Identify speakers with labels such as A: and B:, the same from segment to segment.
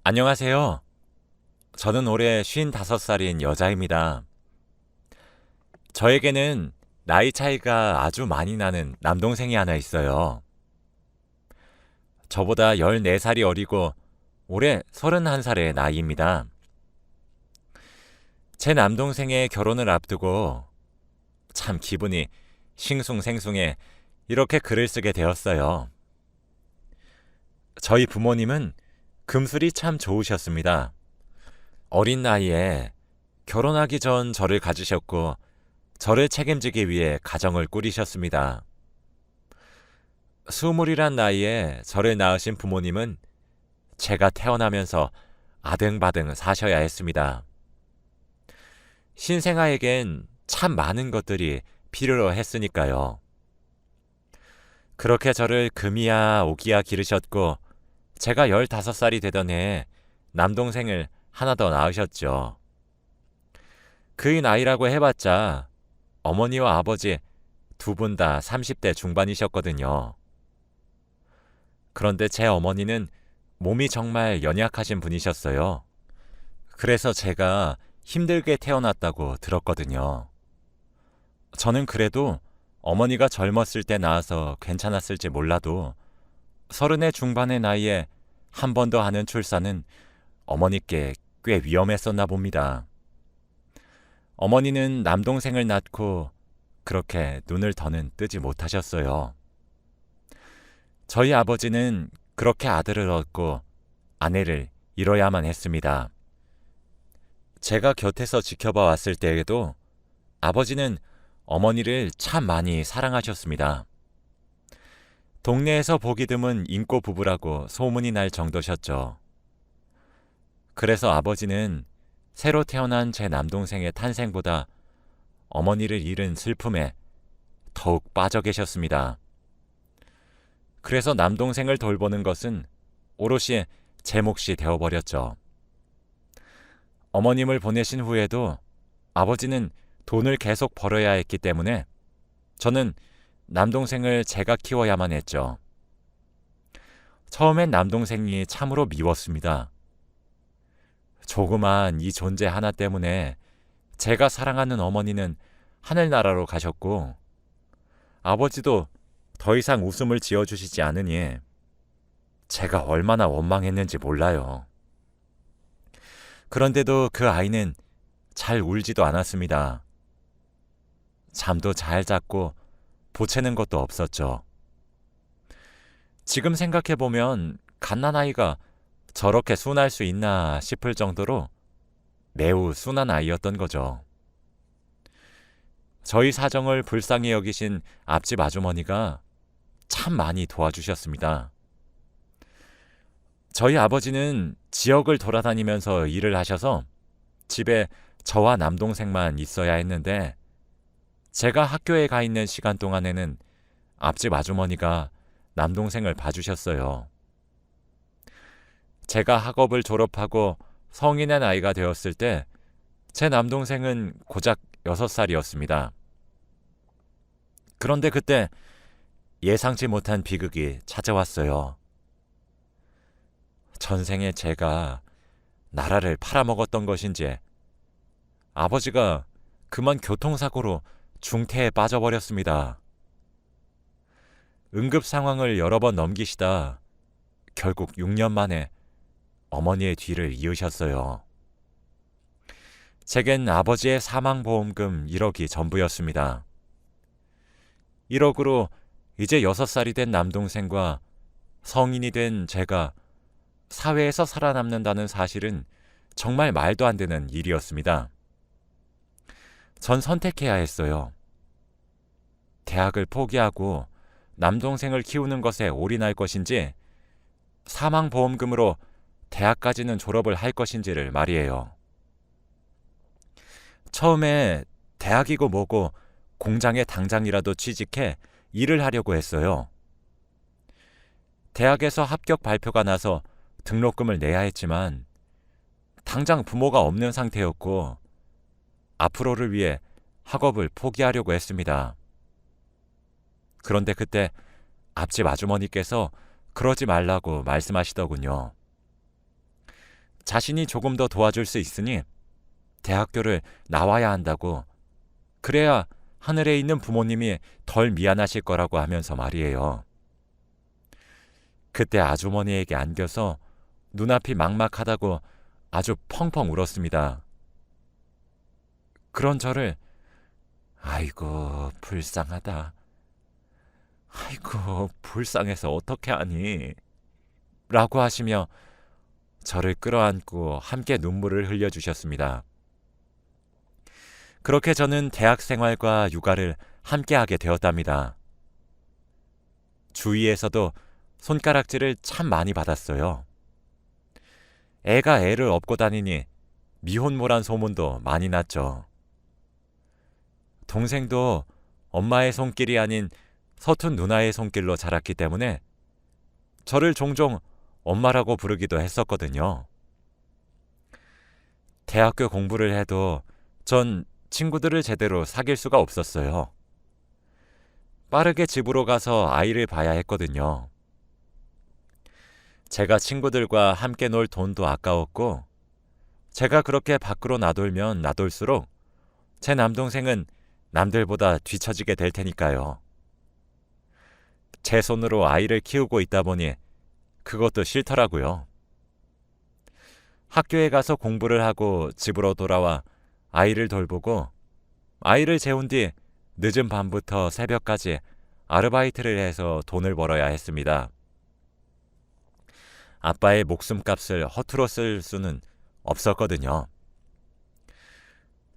A: 안녕하세요. 저는 올해 55살인 여자입니다. 저에게는 나이 차이가 아주 많이 나는 남동생이 하나 있어요. 저보다 14살이 어리고 올해 31살의 나이입니다. 제 남동생의 결혼을 앞두고 참 기분이 싱숭생숭해 이렇게 글을 쓰게 되었어요. 저희 부모님은 금술이 참 좋으셨습니다. 어린 나이에 결혼하기 전 저를 가지셨고 저를 책임지기 위해 가정을 꾸리셨습니다. 스물이란 나이에 저를 낳으신 부모님은 제가 태어나면서 아등바등 사셔야 했습니다. 신생아에겐 참 많은 것들이 필요로 했으니까요. 그렇게 저를 금이야 오기야 기르셨고 제가 15살이 되던 해에 남동생을 하나 더 낳으셨죠. 그의 나이라고 해봤자 어머니와 아버지 두 분 다 30대 중반이셨거든요. 그런데 제 어머니는 몸이 정말 연약하신 분이셨어요. 그래서 제가 힘들게 태어났다고 들었거든요. 저는 그래도 어머니가 젊었을 때 낳아서 괜찮았을지 몰라도 30의 중반의 나이에 한 번 더 하는 출산은 어머니께 꽤 위험했었나 봅니다. 어머니는 남동생을 낳고 그렇게 눈을 더는 뜨지 못하셨어요. 저희 아버지는 그렇게 아들을 얻고 아내를 잃어야만 했습니다. 제가 곁에서 지켜봐 왔을 때에도 아버지는 어머니를 참 많이 사랑하셨습니다. 동네에서 보기 드문 인꼬 부부라고 소문이 날 정도셨죠. 그래서 아버지는 새로 태어난 제 남동생의 탄생보다 어머니를 잃은 슬픔에 더욱 빠져 계셨습니다. 그래서 남동생을 돌보는 것은 오롯이 제 몫이 되어버렸죠. 어머님을 보내신 후에도 아버지는 돈을 계속 벌어야 했기 때문에 저는 남동생을 제가 키워야만 했죠. 처음엔 남동생이 참으로 미웠습니다. 조그만 이 존재 하나 때문에 제가 사랑하는 어머니는 하늘나라로 가셨고 아버지도 더 이상 웃음을 지어주시지 않으니 제가 얼마나 원망했는지 몰라요. 그런데도 그 아이는 잘 울지도 않았습니다. 잠도 잘 잤고 보채는 것도 없었죠. 지금 생각해보면 갓난아이가 저렇게 순할 수 있나 싶을 정도로 매우 순한 아이였던 거죠. 저희 사정을 불쌍히 여기신 앞집 아주머니가 참 많이 도와주셨습니다. 저희 아버지는 지역을 돌아다니면서 일을 하셔서 집에 저와 남동생만 있어야 했는데 제가 학교에 가 있는 시간 동안에는 앞집 아주머니가 남동생을 봐주셨어요. 제가 학업을 졸업하고 성인의 나이가 되었을 때 제 남동생은 고작 6살이었습니다. 그런데 그때 예상치 못한 비극이 찾아왔어요. 전생에 제가 나라를 팔아먹었던 것인지 아버지가 그만 교통사고로 중태에 빠져버렸습니다. 응급 상황을 여러 번 넘기시다 결국 6년 만에 어머니의 뒤를 이으셨어요. 제겐 아버지의 사망보험금 1억이 전부였습니다. 1억으로 이제 6살이 된 남동생과 성인이 된 제가 사회에서 살아남는다는 사실은 정말 말도 안 되는 일이었습니다. 전 선택해야 했어요. 대학을 포기하고 남동생을 키우는 것에 올인할 것인지 사망보험금으로 대학까지는 졸업을 할 것인지를 말이에요. 처음에 대학이고 뭐고 공장에 당장이라도 취직해 일을 하려고 했어요. 대학에서 합격 발표가 나서 등록금을 내야 했지만 당장 부모가 없는 상태였고 앞으로를 위해 학업을 포기하려고 했습니다. 그런데 그때 앞집 아주머니께서 그러지 말라고 말씀하시더군요. 자신이 조금 더 도와줄 수 있으니 대학교를 나와야 한다고, 그래야 하늘에 있는 부모님이 덜 미안하실 거라고 하면서 말이에요. 그때 아주머니에게 안겨서 눈앞이 막막하다고 아주 펑펑 울었습니다. 그런 저를 아이고 불쌍하다, 아이고 불쌍해서 어떻게 하니? 라고 하시며 저를 끌어안고 함께 눈물을 흘려주셨습니다. 그렇게 저는 대학 생활과 육아를 함께하게 되었답니다. 주위에서도 손가락질을 참 많이 받았어요. 애가 애를 업고 다니니 미혼모란 소문도 많이 났죠. 동생도 엄마의 손길이 아닌 서툰 누나의 손길로 자랐기 때문에 저를 종종 엄마라고 부르기도 했었거든요. 대학교 공부를 해도 전 친구들을 제대로 사귈 수가 없었어요. 빠르게 집으로 가서 아이를 봐야 했거든요. 제가 친구들과 함께 놀 돈도 아까웠고, 제가 그렇게 밖으로 나돌면 나돌수록 제 남동생은 남들보다 뒤처지게 될 테니까요. 제 손으로 아이를 키우고 있다 보니 그것도 싫더라고요. 학교에 가서 공부를 하고 집으로 돌아와 아이를 돌보고, 아이를 재운 뒤 늦은 밤부터 새벽까지 아르바이트를 해서 돈을 벌어야 했습니다. 아빠의 목숨값을 허투루 쓸 수는 없었거든요.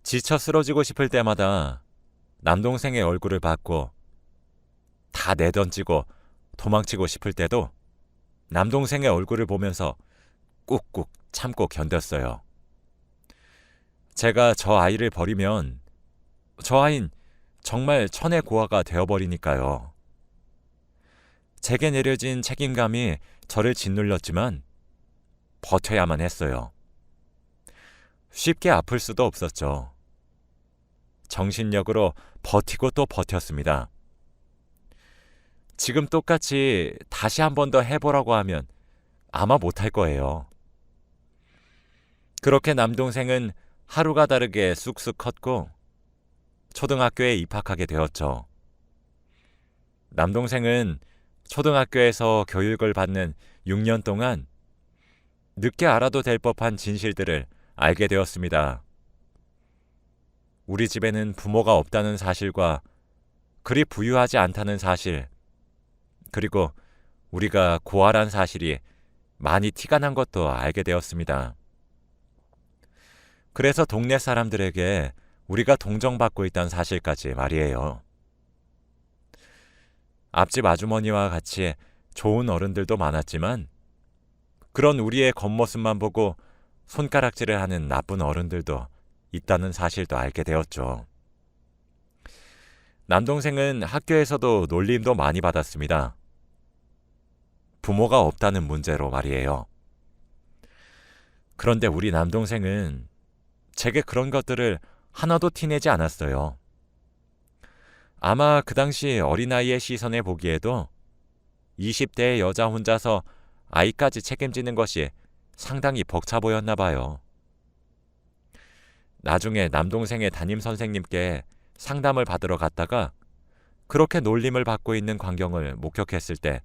A: 지쳐 쓰러지고 싶을 때마다 남동생의 얼굴을 봤고, 다 내던지고 도망치고 싶을 때도 남동생의 얼굴을 보면서 꾹꾹 참고 견뎠어요. 제가 저 아이를 버리면 저 아이는 정말 천의 고아가 되어버리니까요. 제게 내려진 책임감이 저를 짓눌렸지만 버텨야만 했어요. 쉽게 아플 수도 없었죠. 정신력으로 버티고 또 버텼습니다. 지금 똑같이 다시 한 번 더 해보라고 하면 아마 못할 거예요. 그렇게 남동생은 하루가 다르게 쑥쑥 컸고 초등학교에 입학하게 되었죠. 남동생은 초등학교에서 교육을 받는 6년 동안 늦게 알아도 될 법한 진실들을 알게 되었습니다. 우리 집에는 부모가 없다는 사실과 그리 부유하지 않다는 사실, 그리고 우리가 고아란 사실이 많이 티가 난 것도 알게 되었습니다. 그래서 동네 사람들에게 우리가 동정받고 있다는 사실까지 말이에요. 앞집 아주머니와 같이 좋은 어른들도 많았지만 그런 우리의 겉모습만 보고 손가락질을 하는 나쁜 어른들도 있다는 사실도 알게 되었죠. 남동생은 학교에서도 놀림도 많이 받았습니다. 부모가 없다는 문제로 말이에요. 그런데 우리 남동생은 제게 그런 것들을 하나도 티내지 않았어요. 아마 그 당시 어린아이의 시선에 보기에도 20대의 여자 혼자서 아이까지 책임지는 것이 상당히 벅차 보였나 봐요. 나중에 남동생의 담임 선생님께 상담을 받으러 갔다가 그렇게 놀림을 받고 있는 광경을 목격했을 때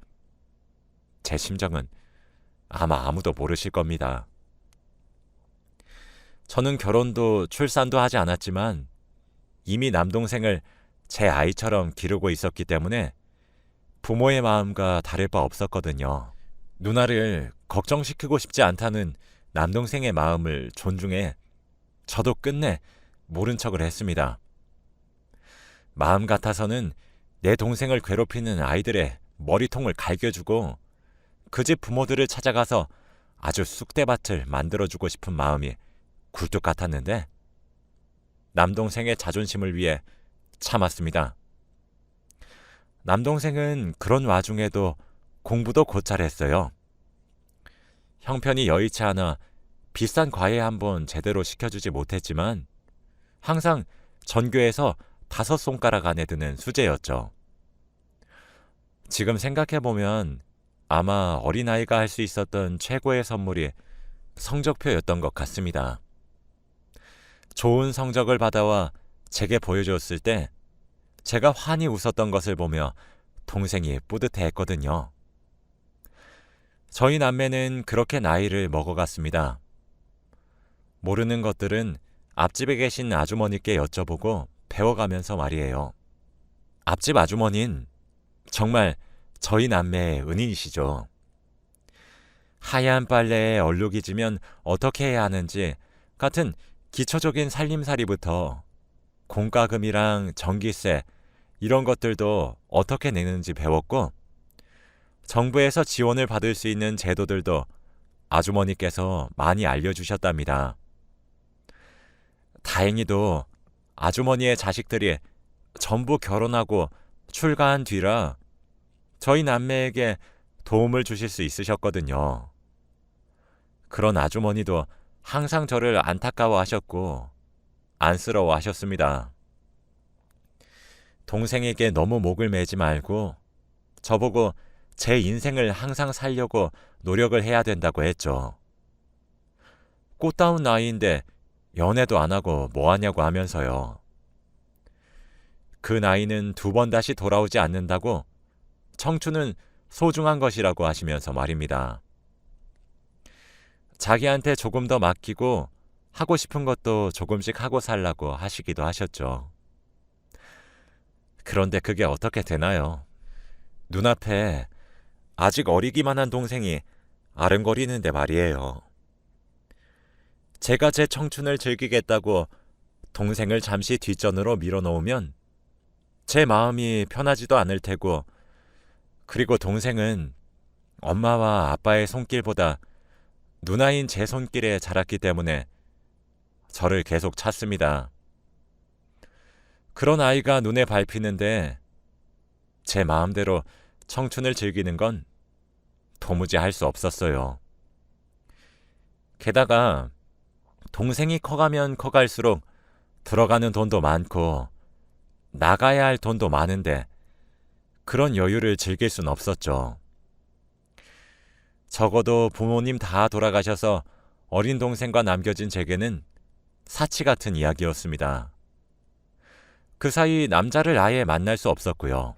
A: 제 심정은 아마 아무도 모르실 겁니다. 저는 결혼도 출산도 하지 않았지만 이미 남동생을 제 아이처럼 기르고 있었기 때문에 부모의 마음과 다를 바 없었거든요. 누나를 걱정시키고 싶지 않다는 남동생의 마음을 존중해 저도 끝내 모른 척을 했습니다. 마음 같아서는 내 동생을 괴롭히는 아이들의 머리통을 갈겨주고 그 집 부모들을 찾아가서 아주 쑥대밭을 만들어주고 싶은 마음이 굴뚝 같았는데 남동생의 자존심을 위해 참았습니다. 남동생은 그런 와중에도 공부도 곧잘 했어요. 형편이 여의치 않아 비싼 과외 한번 제대로 시켜주지 못했지만 항상 전교에서 5손가락 안에 드는 수재였죠. 지금 생각해보면 아마 어린아이가 할 수 있었던 최고의 선물이 성적표였던 것 같습니다. 좋은 성적을 받아와 제게 보여줬을 때 제가 환히 웃었던 것을 보며 동생이 뿌듯해했거든요. 저희 남매는 그렇게 나이를 먹어갔습니다. 모르는 것들은 앞집에 계신 아주머니께 여쭤보고 배워가면서 말이에요. 앞집 아주머니는 정말 저희 남매의 은인이시죠. 하얀 빨래에 얼룩이 지면 어떻게 해야 하는지 같은 기초적인 살림살이부터 공과금이랑 전기세 이런 것들도 어떻게 내는지 배웠고, 정부에서 지원을 받을 수 있는 제도들도 아주머니께서 많이 알려주셨답니다. 다행히도 아주머니의 자식들이 전부 결혼하고 출가한 뒤라 저희 남매에게 도움을 주실 수 있으셨거든요. 그런 아주머니도 항상 저를 안타까워하셨고 안쓰러워하셨습니다. 동생에게 너무 목을 매지 말고 저보고 제 인생을 항상 살려고 노력을 해야 된다고 했죠. 꽃다운 나이인데 연애도 안 하고 뭐 하냐고 하면서요. 그 나이는 2번 다시 돌아오지 않는다고, 청춘은 소중한 것이라고 하시면서 말입니다. 자기한테 조금 더 맡기고 하고 싶은 것도 조금씩 하고 살라고 하시기도 하셨죠. 그런데 그게 어떻게 되나요? 눈앞에 아직 어리기만 한 동생이 아른거리는데 말이에요. 제가 제 청춘을 즐기겠다고 동생을 잠시 뒷전으로 밀어놓으면 제 마음이 편하지도 않을 테고, 그리고 동생은 엄마와 아빠의 손길보다 누나인 제 손길에 자랐기 때문에 저를 계속 찾습니다. 그런 아이가 눈에 밟히는데 제 마음대로 청춘을 즐기는 건 도무지 할 수 없었어요. 게다가 동생이 커가면 커갈수록 들어가는 돈도 많고 나가야 할 돈도 많은데 그런 여유를 즐길 순 없었죠. 적어도 부모님 다 돌아가셔서 어린 동생과 남겨진 제게는 사치 같은 이야기였습니다. 그 사이 남자를 아예 만날 수 없었고요.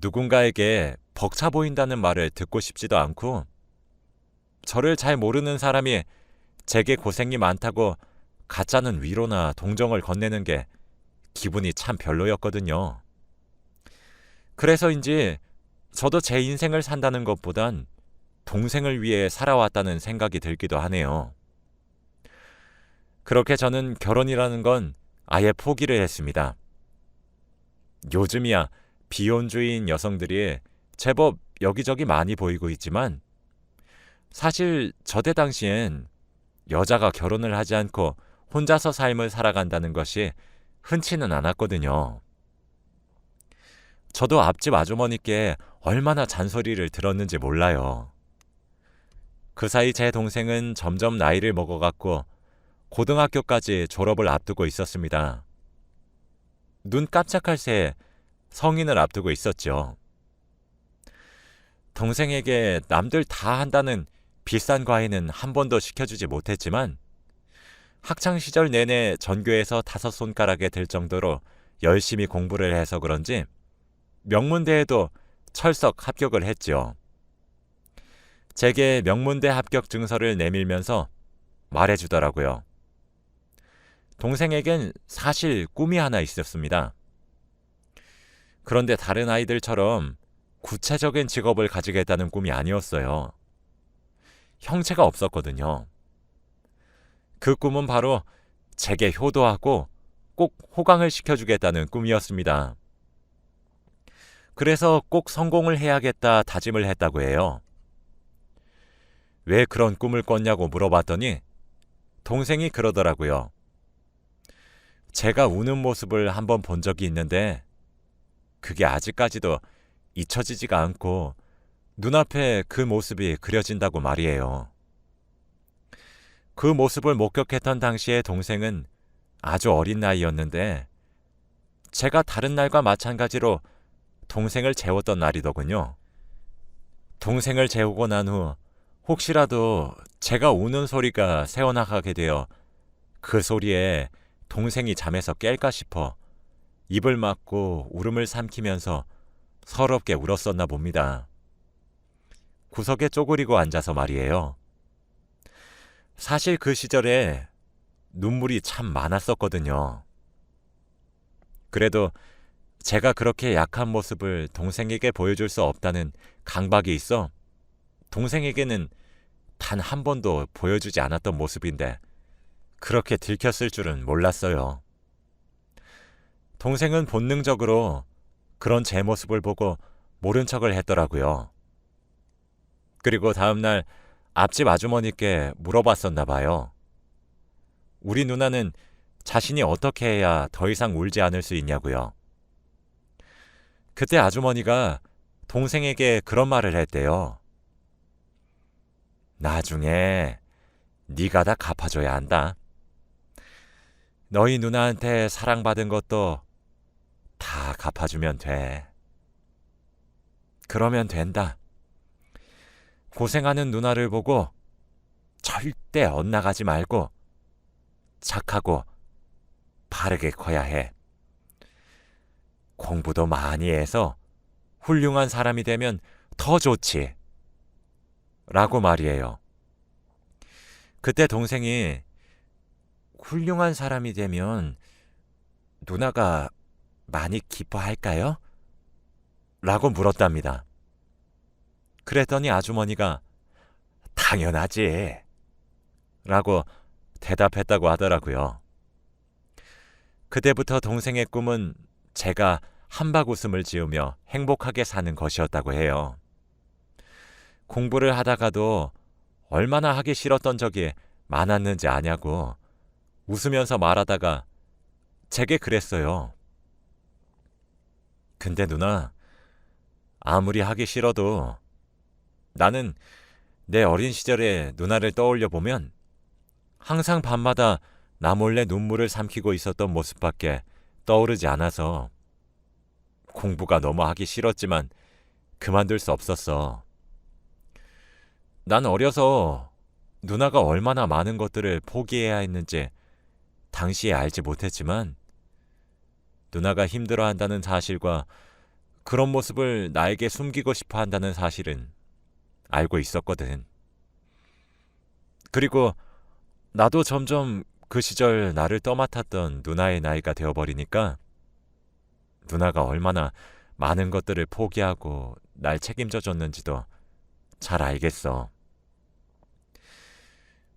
A: 누군가에게 벅차 보인다는 말을 듣고 싶지도 않고, 저를 잘 모르는 사람이 제게 고생이 많다고 가짜는 위로나 동정을 건네는 게 기분이 참 별로였거든요. 그래서인지 저도 제 인생을 산다는 것보단 동생을 위해 살아왔다는 생각이 들기도 하네요. 그렇게 저는 결혼이라는 건 아예 포기를 했습니다. 요즘이야 비혼주의인 여성들이 제법 여기저기 많이 보이고 있지만, 사실 저때 당시엔 여자가 결혼을 하지 않고 혼자서 삶을 살아간다는 것이 흔치는 않았거든요. 저도 앞집 아주머니께 얼마나 잔소리를 들었는지 몰라요. 그 사이 제 동생은 점점 나이를 먹어갔고 고등학교까지 졸업을 앞두고 있었습니다. 눈 깜짝할 새에 성인을 앞두고 있었죠. 동생에게 남들 다 한다는 비싼 과외는 한 번도 시켜주지 못했지만, 학창시절 내내 전교에서 5손가락에 들 정도로 열심히 공부를 해서 그런지 명문대에도 철석 합격을 했죠. 제게 명문대 합격 증서를 내밀면서 말해주더라고요. 동생에겐 사실 꿈이 하나 있었습니다. 그런데 다른 아이들처럼 구체적인 직업을 가지겠다는 꿈이 아니었어요. 형체가 없었거든요. 그 꿈은 바로 제게 효도하고 꼭 호강을 시켜주겠다는 꿈이었습니다. 그래서 꼭 성공을 해야겠다 다짐을 했다고 해요. 왜 그런 꿈을 꿨냐고 물어봤더니 동생이 그러더라고요. 제가 우는 모습을 한번 본 적이 있는데 그게 아직까지도 잊혀지지가 않고 눈앞에 그 모습이 그려진다고 말이에요. 그 모습을 목격했던 당시에 동생은 아주 어린 나이였는데, 제가 다른 날과 마찬가지로 동생을 재웠던 날이더군요. 동생을 재우고 난 후 혹시라도 제가 우는 소리가 새어나가게 되어 그 소리에 동생이 잠에서 깰까 싶어 입을 막고 울음을 삼키면서 서럽게 울었었나 봅니다. 구석에 쪼그리고 앉아서 말이에요. 사실 그 시절에 눈물이 참 많았었거든요. 그래도 제가 그렇게 약한 모습을 동생에게 보여줄 수 없다는 강박이 있어 동생에게는 단 한 번도 보여주지 않았던 모습인데 그렇게 들켰을 줄은 몰랐어요. 동생은 본능적으로 그런 제 모습을 보고 모른 척을 했더라고요. 그리고 다음날 앞집 아주머니께 물어봤었나 봐요. 우리 누나는 자신이 어떻게 해야 더 이상 울지 않을 수 있냐고요. 그때 아주머니가 동생에게 그런 말을 했대요. 나중에 네가 다 갚아줘야 한다. 너희 누나한테 사랑받은 것도 다 갚아주면 돼. 그러면 된다. 고생하는 누나를 보고 절대 엇나가지 말고 착하고 바르게 커야 해. 공부도 많이 해서 훌륭한 사람이 되면 더 좋지. 라고 말이에요. 그때 동생이 훌륭한 사람이 되면 누나가 많이 기뻐할까요? 라고 물었답니다. 그랬더니 아주머니가 당연하지. 라고 대답했다고 하더라고요. 그때부터 동생의 꿈은 제가 한박 웃음을 지으며 행복하게 사는 것이었다고 해요. 공부를 하다가도 얼마나 하기 싫었던 적이 많았는지 아냐고 웃으면서 말하다가 제게 그랬어요. 근데 누나, 아무리 하기 싫어도 나는 내 어린 시절의 누나를 떠올려 보면 항상 밤마다 나 몰래 눈물을 삼키고 있었던 모습밖에 떠오르지 않아서 공부가 너무 하기 싫었지만 그만둘 수 없었어. 난 어려서 누나가 얼마나 많은 것들을 포기해야 했는지 당시에 알지 못했지만 누나가 힘들어한다는 사실과 그런 모습을 나에게 숨기고 싶어 한다는 사실은 알고 있었거든. 그리고 나도 점점 그 시절 나를 떠맡았던 누나의 나이가 되어버리니까 누나가 얼마나 많은 것들을 포기하고 날 책임져 줬는지도 잘 알겠어.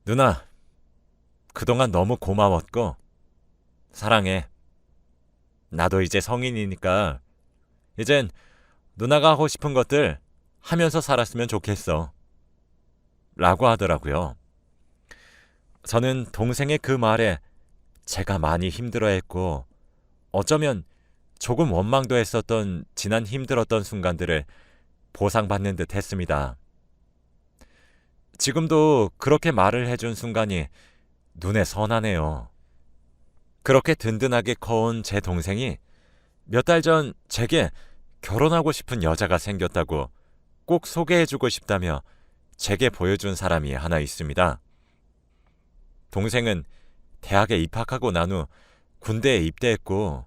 A: 누나, 그동안 너무 고마웠고 사랑해. 나도 이제 성인이니까 이젠 누나가 하고 싶은 것들 하면서 살았으면 좋겠어. 라고 하더라고요. 저는 동생의 그 말에 제가 많이 힘들어했고 어쩌면 조금 원망도 했었던 지난 힘들었던 순간들을 보상받는 듯 했습니다. 지금도 그렇게 말을 해준 순간이 눈에 선하네요. 그렇게 든든하게 커온 제 동생이 몇 달 전 제게 결혼하고 싶은 여자가 생겼다고 꼭 소개해주고 싶다며 제게 보여준 사람이 하나 있습니다. 동생은 대학에 입학하고 난 후 군대에 입대했고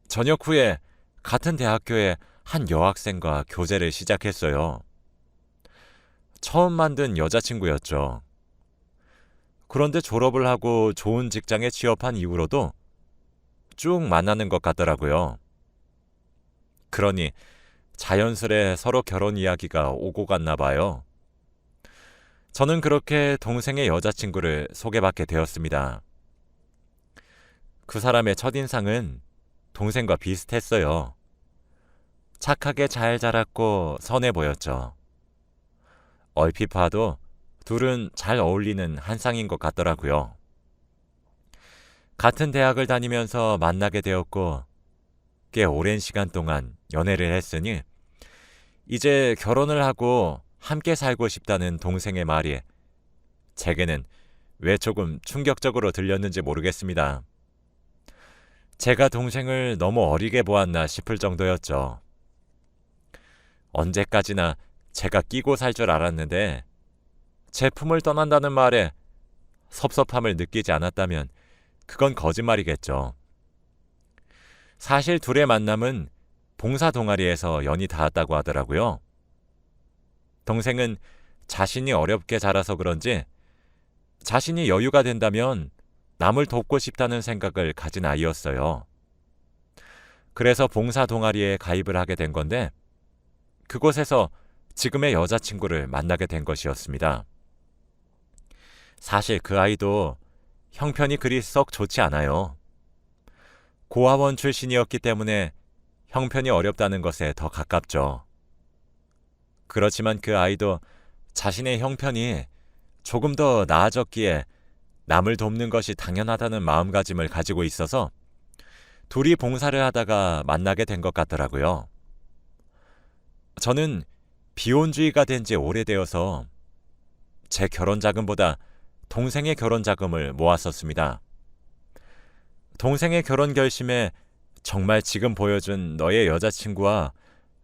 A: 전역 후에 같은 대학교의 한 여학생과 교제를 시작했어요. 처음 만든 여자친구였죠. 그런데 졸업을 하고 좋은 직장에 취업한 이후로도 쭉 만나는 것 같더라고요. 그러니 자연스레 서로 결혼 이야기가 오고 갔나 봐요. 저는 그렇게 동생의 여자친구를 소개받게 되었습니다. 그 사람의 첫인상은 동생과 비슷했어요. 착하게 잘 자랐고 선해 보였죠. 얼핏 봐도 둘은 잘 어울리는 한 쌍인 것 같더라고요. 같은 대학을 다니면서 만나게 되었고 꽤 오랜 시간 동안 연애를 했으니 이제 결혼을 하고 함께 살고 싶다는 동생의 말이 제게는 왜 조금 충격적으로 들렸는지 모르겠습니다. 제가 동생을 너무 어리게 보았나 싶을 정도였죠. 언제까지나 제가 끼고 살 줄 알았는데 제 품을 떠난다는 말에 섭섭함을 느끼지 않았다면 그건 거짓말이겠죠. 사실 둘의 만남은 봉사 동아리에서 연이 닿았다고 하더라고요. 동생은 자신이 어렵게 자라서 그런지 자신이 여유가 된다면 남을 돕고 싶다는 생각을 가진 아이였어요. 그래서 봉사 동아리에 가입을 하게 된 건데 그곳에서 지금의 여자친구를 만나게 된 것이었습니다. 사실 그 아이도 형편이 그리 썩 좋지 않아요. 고아원 출신이었기 때문에 형편이 어렵다는 것에 더 가깝죠. 그렇지만 그 아이도 자신의 형편이 조금 더 나아졌기에 남을 돕는 것이 당연하다는 마음가짐을 가지고 있어서 둘이 봉사를 하다가 만나게 된 것 같더라고요. 저는 비혼주의가 된 지 오래되어서 제 결혼 자금보다 동생의 결혼 자금을 모았었습니다. 동생의 결혼 결심에 정말 지금 보여준 너의 여자친구와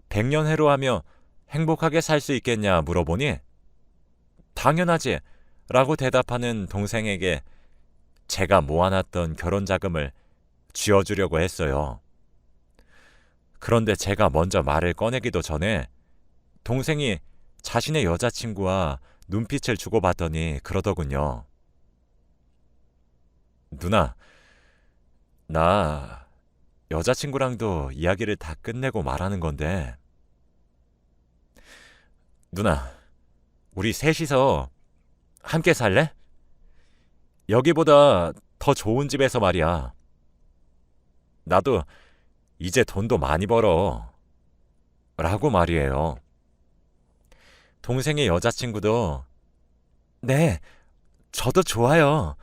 A: 100년 해로하며 행복하게 살 수 있겠냐 물어보니 당연하지 라고 대답하는 동생에게 제가 모아놨던 결혼 자금을 쥐어주려고 했어요. 그런데 제가 먼저 말을 꺼내기도 전에 동생이 자신의 여자친구와 눈빛을 주고받더니 그러더군요. 누나, 나 여자친구랑도 이야기를 다 끝내고 말하는 건데 누나, 우리 셋이서 함께 살래? 여기보다 더 좋은 집에서 말이야. 나도 이제 돈도 많이 벌어. 라고 말이에요. 동생의 여자친구도 네, 저도 좋아요.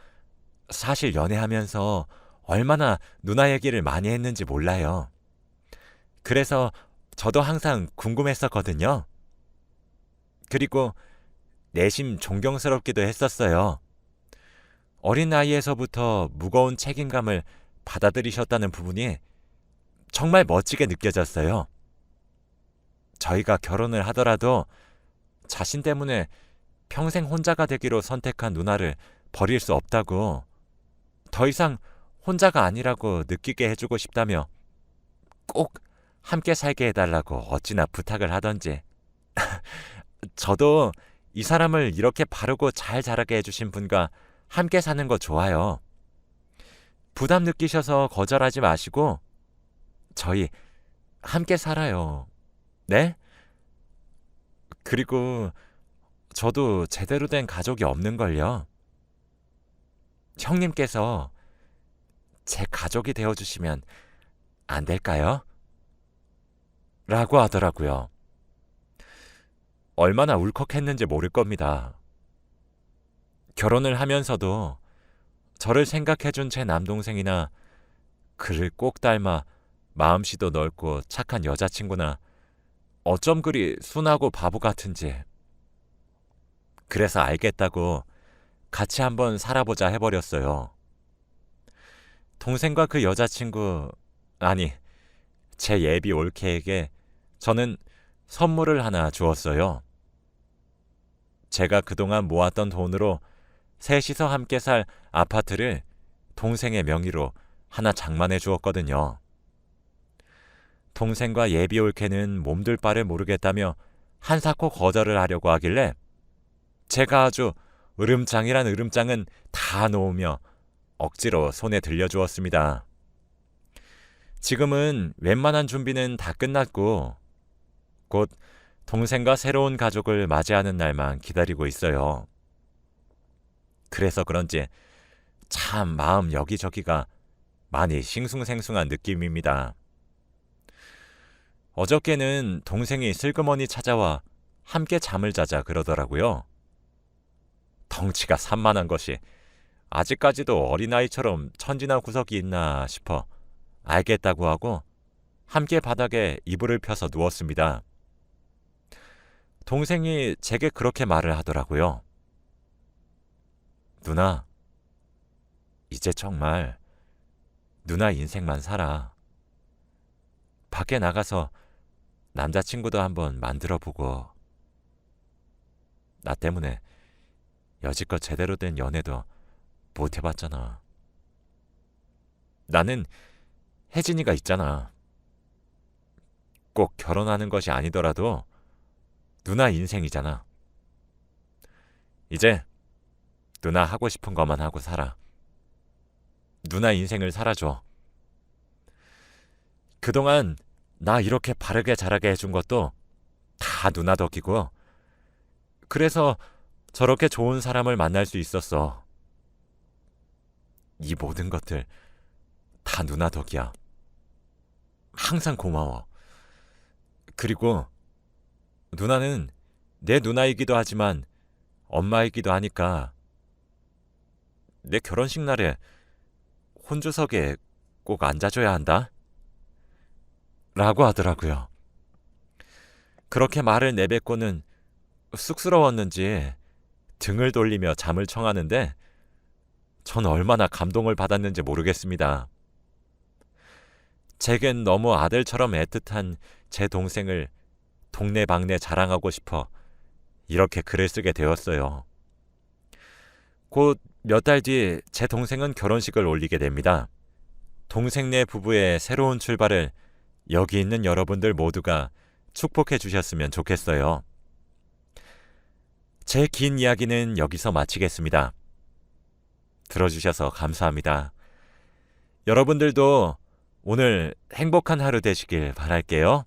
A: 사실 연애하면서 얼마나 누나 얘기를 많이 했는지 몰라요. 그래서 저도 항상 궁금했었거든요. 그리고 내심 존경스럽기도 했었어요. 어린 나이에서부터 무거운 책임감을 받아들이셨다는 부분이 정말 멋지게 느껴졌어요. 저희가 결혼을 하더라도 자신 때문에 평생 혼자가 되기로 선택한 누나를 버릴 수 없다고, 더 이상 혼자가 아니라고 느끼게 해주고 싶다며 꼭 함께 살게 해달라고 어찌나 부탁을 하던지. 저도 이 사람을 이렇게 바르고 잘 자라게 해주신 분과 함께 사는 거 좋아요. 부담 느끼셔서 거절하지 마시고 저희 함께 살아요. 네? 그리고 저도 제대로 된 가족이 없는걸요. 형님께서 제 가족이 되어주시면 안 될까요? 라고 하더라고요. 얼마나 울컥했는지 모를 겁니다. 결혼을 하면서도 저를 생각해준 제 남동생이나 그를 꼭 닮아 마음씨도 넓고 착한 여자친구나 어쩜 그리 순하고 바보 같은지. 그래서 알겠다고 같이 한번 살아보자 해버렸어요. 동생과 그 여자친구, 아니, 제 예비 올케에게 저는 선물을 하나 주었어요. 제가 그동안 모았던 돈으로 셋이서 함께 살 아파트를 동생의 명의로 하나 장만해 주었거든요. 동생과 예비 올케는 몸둘 바를 모르겠다며 한사코 거절을 하려고 하길래 제가 아주 으름장이란 으름장은 다 놓으며 억지로 손에 들려주었습니다. 지금은 웬만한 준비는 다 끝났고 곧 동생과 새로운 가족을 맞이하는 날만 기다리고 있어요. 그래서 그런지 참 마음 여기저기가 많이 싱숭생숭한 느낌입니다. 어저께는 동생이 슬그머니 찾아와 함께 잠을 자자 그러더라고요. 덩치가 산만한 것이 아직까지도 어린아이처럼 천지나 구석이 있나 싶어 알겠다고 하고 함께 바닥에 이불을 펴서 누웠습니다. 동생이 제게 그렇게 말을 하더라고요. 누나, 이제 정말 누나 인생만 살아. 밖에 나가서 남자친구도 한번 만들어보고 나 때문에 여지껏 제대로 된 연애도 못 해봤잖아. 나는 혜진이가 있잖아. 꼭 결혼하는 것이 아니더라도 누나 인생이잖아. 이제 누나 하고 싶은 것만 하고 살아. 누나 인생을 살아줘. 그동안 나 이렇게 바르게 자라게 해준 것도 다 누나 덕이고, 그래서 저렇게 좋은 사람을 만날 수 있었어. 이 모든 것들 다 누나 덕이야. 항상 고마워. 그리고 누나는 내 누나이기도 하지만 엄마이기도 하니까 내 결혼식 날에 혼주석에 꼭 앉아줘야 한다. 라고 하더라고요. 그렇게 말을 내뱉고는 쑥스러웠는지 등을 돌리며 잠을 청하는데 전 얼마나 감동을 받았는지 모르겠습니다. 제겐 너무 아들처럼 애틋한 제 동생을 동네방네 자랑하고 싶어 이렇게 글을 쓰게 되었어요. 곧 몇 달 뒤 제 동생은 결혼식을 올리게 됩니다. 동생네 부부의 새로운 출발을 여기 있는 여러분들 모두가 축복해 주셨으면 좋겠어요. 제 긴 이야기는 여기서 마치겠습니다. 들어주셔서 감사합니다. 여러분들도 오늘 행복한 하루 되시길 바랄게요.